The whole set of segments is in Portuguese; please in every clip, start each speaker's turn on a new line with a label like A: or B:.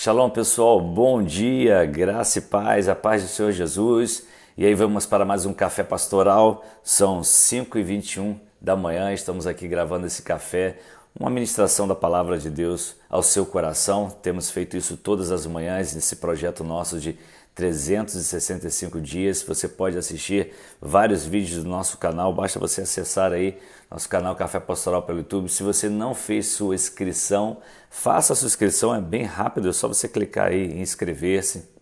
A: Shalom, pessoal, bom dia, graça e paz, a paz do Senhor Jesus. E aí vamos para mais um café pastoral, são 5h21 da manhã, estamos aqui gravando esse café, uma ministração da palavra de Deus ao seu coração. Temos feito isso todas as manhãs nesse projeto nosso de 365 dias. Você pode assistir vários vídeos do nosso canal, basta você acessar aí nosso canal Café Pastoral pelo YouTube. Se você não fez sua inscrição, faça a sua inscrição, é bem rápido, é só você clicar aí em inscrever-se.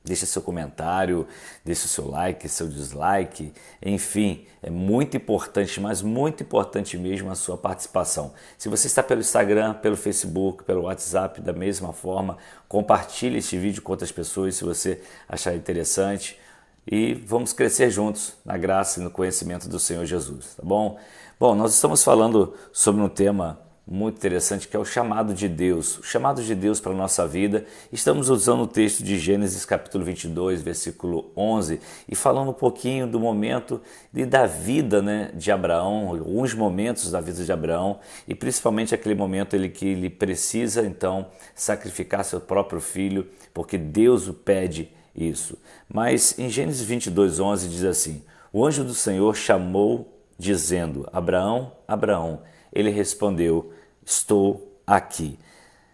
A: Deixe seu comentário, deixe o seu like, seu dislike, enfim, é muito importante, mas muito importante mesmo a sua participação. Se você está pelo Instagram, pelo Facebook, pelo WhatsApp, da mesma forma, compartilhe este vídeo com outras pessoas se você achar interessante e vamos crescer juntos na graça e no conhecimento do Senhor Jesus, tá bom? Bom, nós estamos falando sobre um tema muito interessante, que é o chamado de Deus, o chamado de Deus para a nossa vida. Estamos usando o texto de Gênesis capítulo 22, versículo 11, e falando um pouquinho do momento da vida, de Abraão, alguns momentos da vida de Abraão, e principalmente aquele momento que ele precisa então sacrificar seu próprio filho, porque Deus o pede isso. Mas em Gênesis 22, 11 diz assim: o anjo do Senhor chamou dizendo: Abraão, Abraão. Ele respondeu: estou aqui.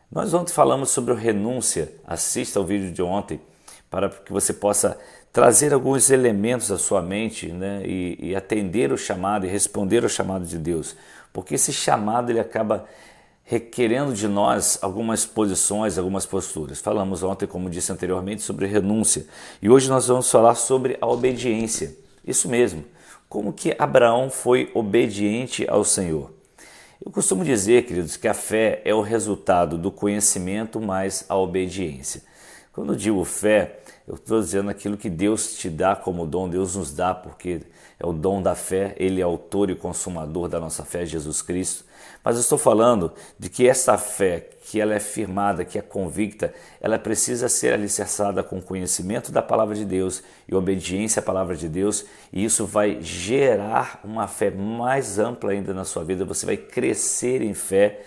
A: Nós ontem falamos sobre a renúncia. Assista ao vídeo de ontem para que você possa trazer alguns elementos à sua mente, e atender o chamado e responder ao chamado de Deus. Porque esse chamado ele acaba requerendo de nós algumas posições, algumas posturas. Falamos ontem, como disse anteriormente, sobre renúncia. E hoje nós vamos falar sobre a obediência. Isso mesmo. Como que Abraão foi obediente ao Senhor? Eu costumo dizer, queridos, que a fé é o resultado do conhecimento mais a obediência. Quando eu digo fé, eu estou dizendo aquilo que Deus te dá como dom, Deus nos dá, porque é o dom da fé, Ele é autor e consumador da nossa fé, Jesus Cristo. Mas eu estou falando de que essa fé, que ela é firmada, que é convicta, ela precisa ser alicerçada com conhecimento da palavra de Deus e obediência à palavra de Deus, e isso vai gerar uma fé mais ampla ainda na sua vida. Você vai crescer em fé,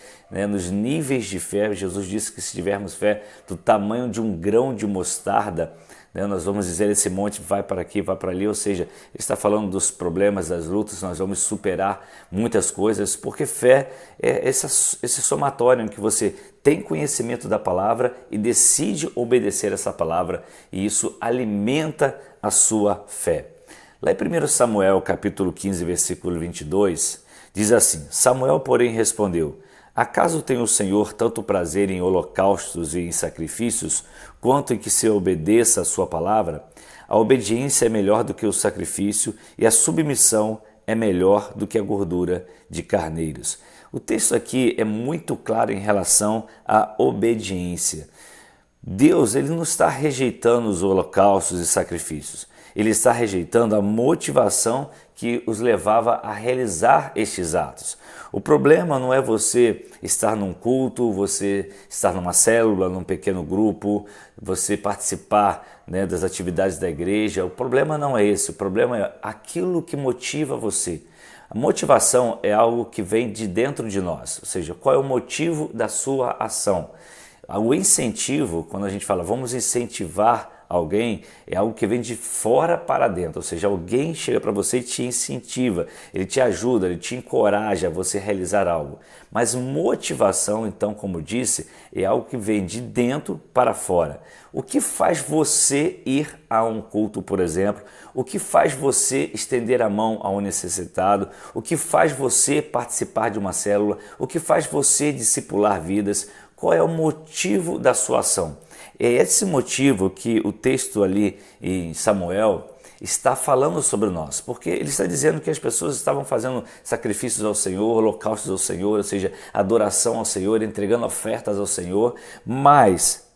A: nos níveis de fé. Jesus disse que se tivermos fé do tamanho de um grão de mostarda, nós vamos dizer esse monte vai para aqui, vai para ali, ou seja, ele está falando dos problemas, das lutas, nós vamos superar muitas coisas, porque fé é esse somatório em que você tem conhecimento da palavra e decide obedecer essa palavra, e isso alimenta a sua fé. Lá em 1 Samuel capítulo 15, versículo 22, diz assim: Samuel, porém, respondeu: acaso tem o Senhor tanto prazer em holocaustos e em sacrifícios, quanto em que se obedeça a sua palavra? A obediência é melhor do que o sacrifício, e a submissão é melhor do que a gordura de carneiros. O texto aqui é muito claro em relação à obediência. Deus ele não está rejeitando os holocaustos e sacrifícios. Ele está rejeitando a motivação que os levava a realizar estes atos. O problema não é você estar num culto, você estar numa célula, num pequeno grupo, você participar das atividades da igreja. O problema não é esse, o problema é aquilo que motiva você. A motivação é algo que vem de dentro de nós, ou seja, qual é o motivo da sua ação. O incentivo, quando a gente fala vamos incentivar alguém, é algo que vem de fora para dentro, ou seja, alguém chega para você e te incentiva, ele te ajuda, ele te encoraja a você realizar algo. Mas motivação, então, como disse, é algo que vem de dentro para fora. O que faz você ir a um culto, por exemplo? O que faz você estender a mão a um necessitado? O que faz você participar de uma célula? O que faz você discipular vidas? Qual é o motivo da sua ação? É esse motivo que o texto ali em Samuel está falando sobre nós, porque ele está dizendo que as pessoas estavam fazendo sacrifícios ao Senhor, holocaustos ao Senhor, ou seja, adoração ao Senhor, entregando ofertas ao Senhor, mas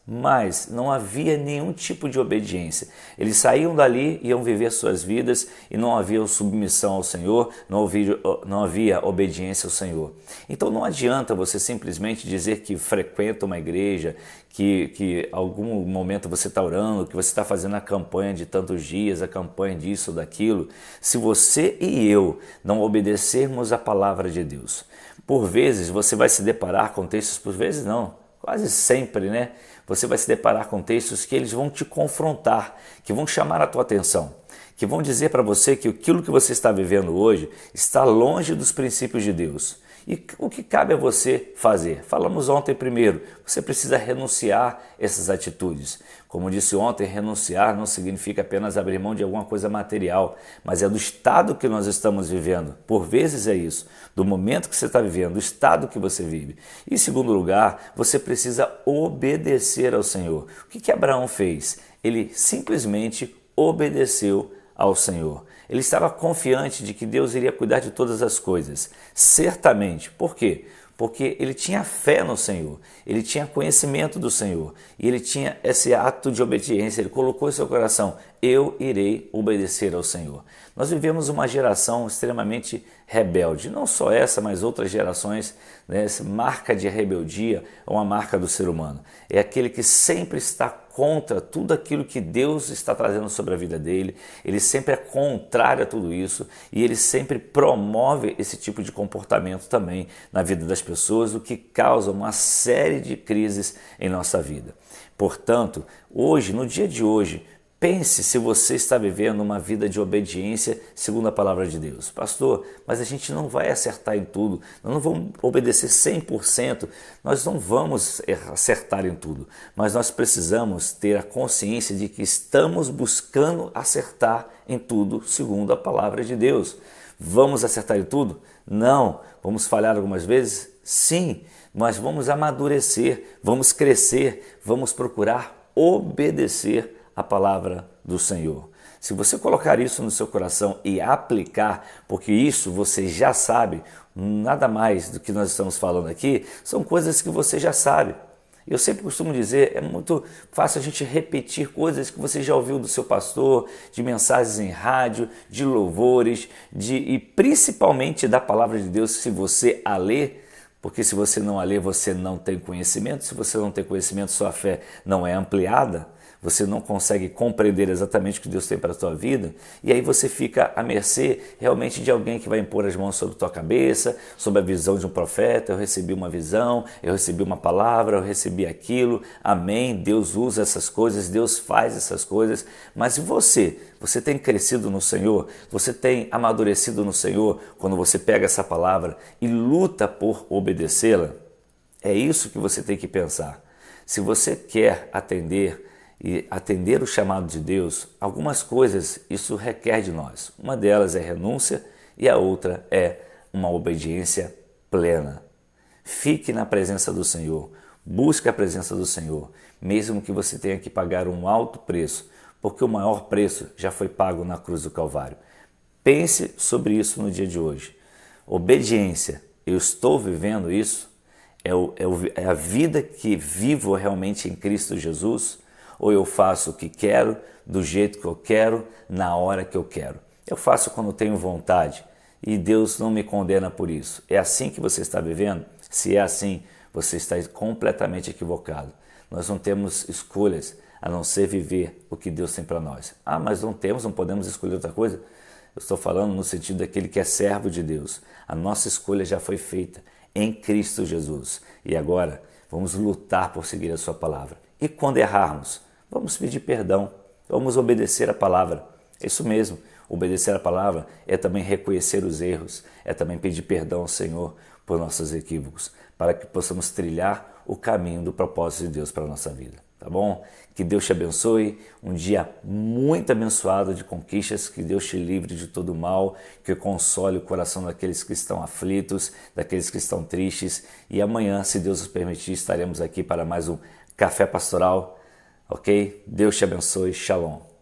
A: não havia nenhum tipo de obediência. Eles saíam dali, iam viver suas vidas e não havia submissão ao Senhor, não havia obediência ao Senhor. Então não adianta você simplesmente dizer que frequenta uma igreja, que algum momento você está orando, que você está fazendo a campanha de tantos dias, a campanha disso ou daquilo, se você e eu não obedecermos a palavra de Deus. Por vezes você vai se deparar com textos, por vezes não, quase sempre, né? Você vai se deparar com textos que eles vão te confrontar, que vão chamar a tua atenção, que vão dizer para você que aquilo que você está vivendo hoje está longe dos princípios de Deus. E o que cabe a você fazer? Falamos ontem primeiro, você precisa renunciar essas atitudes. Como disse ontem, renunciar não significa apenas abrir mão de alguma coisa material, mas é do estado que nós estamos vivendo. Por vezes é isso, do momento que você está vivendo, do estado que você vive. E em segundo lugar, você precisa obedecer ao Senhor. O que Abraão fez? Ele simplesmente obedeceu ao Senhor. Ele estava confiante de que Deus iria cuidar de todas as coisas, certamente. Por quê? Porque ele tinha fé no Senhor, ele tinha conhecimento do Senhor e ele tinha esse ato de obediência, ele colocou em seu coração, eu irei obedecer ao Senhor. Nós vivemos uma geração extremamente rebelde, não só essa, mas outras gerações, né? Essa marca de rebeldia é uma marca do ser humano, é aquele que sempre está contra tudo aquilo que Deus está trazendo sobre a vida dele, ele sempre é contrário a tudo isso e ele sempre promove esse tipo de comportamento também na vida das pessoas, o que causa uma série de crises em nossa vida. Portanto, hoje, no dia de hoje, pense se você está vivendo uma vida de obediência segundo a palavra de Deus. Pastor, mas a gente não vai acertar em tudo, nós não vamos obedecer 100%, nós não vamos acertar em tudo, mas nós precisamos ter a consciência de que estamos buscando acertar em tudo segundo a palavra de Deus. Vamos acertar em tudo? Não. Vamos falhar algumas vezes? Sim, mas vamos amadurecer, vamos crescer, vamos procurar obedecer a palavra do Senhor. Se você colocar isso no seu coração e aplicar, porque isso você já sabe, nada mais do que nós estamos falando aqui, são coisas que você já sabe. Eu sempre costumo dizer, é muito fácil a gente repetir coisas que você já ouviu do seu pastor, de mensagens em rádio, de louvores, e principalmente da palavra de Deus, se você a ler, porque se você não a ler, você não tem conhecimento, se você não tem conhecimento, sua fé não é ampliada, você não consegue compreender exatamente o que Deus tem para a tua vida, e aí você fica à mercê realmente de alguém que vai impor as mãos sobre a tua cabeça, sobre a visão de um profeta, eu recebi uma visão, eu recebi uma palavra, eu recebi aquilo, amém, Deus usa essas coisas, Deus faz essas coisas, mas e você? Você tem crescido no Senhor? Você tem amadurecido no Senhor quando você pega essa palavra e luta por obedecê-la? É isso que você tem que pensar. Se você quer atender o chamado de Deus, algumas coisas isso requer de nós. Uma delas é renúncia e a outra é uma obediência plena. Fique na presença do Senhor, busque a presença do Senhor, mesmo que você tenha que pagar um alto preço, porque o maior preço já foi pago na cruz do Calvário. Pense sobre isso no dia de hoje. Obediência, eu estou vivendo isso? É a vida que vivo realmente em Cristo Jesus? Ou eu faço o que quero, do jeito que eu quero, na hora que eu quero? Eu faço quando tenho vontade e Deus não me condena por isso. É assim que você está vivendo? Se é assim, você está completamente equivocado. Nós não temos escolhas a não ser viver o que Deus tem para nós. Ah, mas não podemos escolher outra coisa? Eu estou falando no sentido daquele que é servo de Deus. A nossa escolha já foi feita em Cristo Jesus. E agora vamos lutar por seguir a sua palavra. E quando errarmos, vamos pedir perdão, vamos obedecer a palavra. É isso mesmo, obedecer a palavra é também reconhecer os erros, é também pedir perdão ao Senhor por nossos equívocos, para que possamos trilhar o caminho do propósito de Deus para a nossa vida. Tá bom? Que Deus te abençoe, um dia muito abençoado de conquistas, que Deus te livre de todo mal, que console o coração daqueles que estão aflitos, daqueles que estão tristes, e amanhã, se Deus nos permitir, estaremos aqui para mais um Café Pastoral, ok? Deus te abençoe, Shalom.